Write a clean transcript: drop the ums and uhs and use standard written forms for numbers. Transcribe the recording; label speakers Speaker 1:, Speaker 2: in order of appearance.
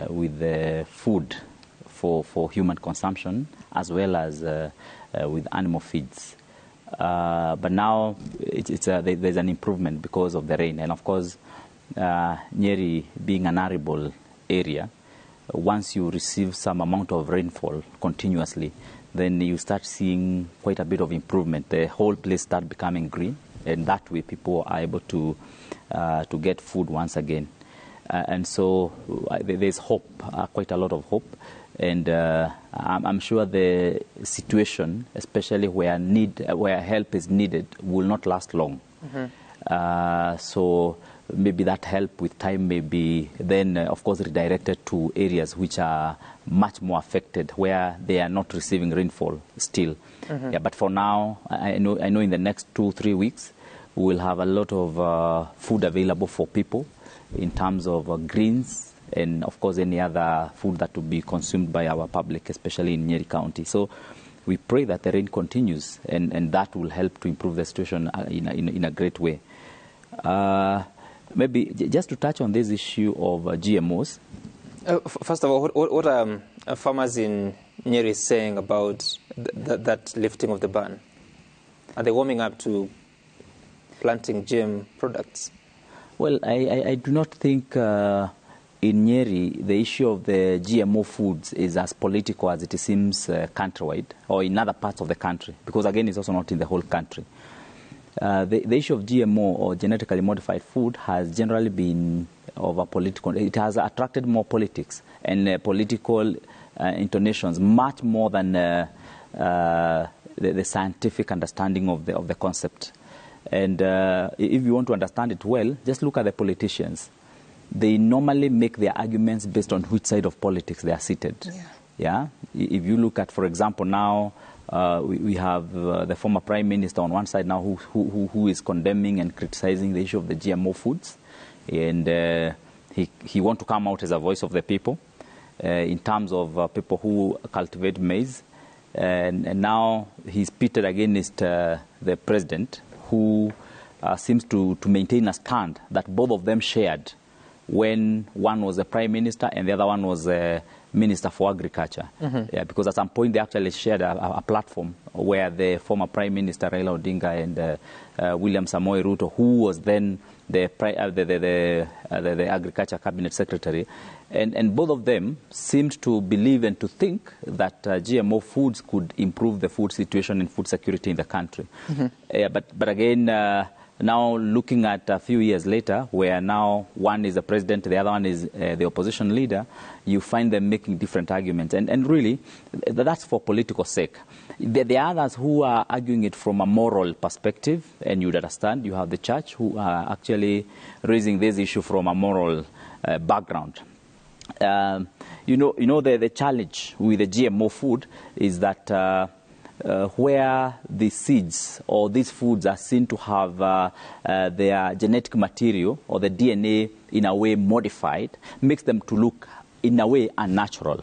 Speaker 1: with food for human consumption, as well as with animal feeds. But now there's an improvement because of the rain. And of course, Nyeri being an arable area, once you receive some amount of rainfall continuously, then you start seeing quite a bit of improvement. The whole place starts becoming green, and that way people are able to get food once again. And so there's hope, quite a lot of hope. And I'm sure the situation, especially where help is needed, will not last long. So maybe that help with time may be then, of course, redirected to areas which are much more affected, where they are not receiving rainfall still. Yeah, but for now, I know in the next 2-3 weeks, we will have a lot of food available for people in terms of greens and, of course, any other food that will be consumed by our public, especially in Nyeri County. So we pray that the rain continues, and that will help to improve the situation in a great way. Maybe just to touch on this issue of GMOs.
Speaker 2: First of all, what are farmers in Nyeri saying about that lifting of the ban? Are they warming up to planting GM products?
Speaker 1: Well, I do not think in Nyeri the issue of the GMO foods is as political as it seems countrywide or in other parts of the country, because again, it's also not in the whole country. The issue of GMO or genetically modified food has generally been of a political, it has attracted more politics and political intonations, much more than the scientific understanding of the concept. And if you want to understand it well, just look at the politicians. They normally make their arguments based on which side of politics they are seated. Yeah? If you look at, for example, now, we have the former Prime Minister on one side now who is condemning and criticizing the issue of the GMO foods. And he wants to come out as a voice of the people in terms of people who cultivate maize. And now he's pitted against the president, who seems to maintain a stand that both of them shared when one was the Prime Minister and the other one was Minister for Agriculture. Yeah, because at some point they actually shared a platform where the former Prime Minister Raila Odinga and William Samoei Ruto, who was then the Agriculture Cabinet Secretary, and both of them seemed to believe and to think that GMO foods could improve the food situation and food security in the country. But again, now looking at a few years later, where now one is the president, the other one is the opposition leader, you find them making different arguments. And really, that's for political sake. The others who are arguing it from a moral perspective, and you'd understand, you have the church who are actually raising this issue from a moral background. You know the challenge with the GMO food is that where the seeds or these foods are seen to have their genetic material or the DNA in a way modified, makes them to look in a way unnatural.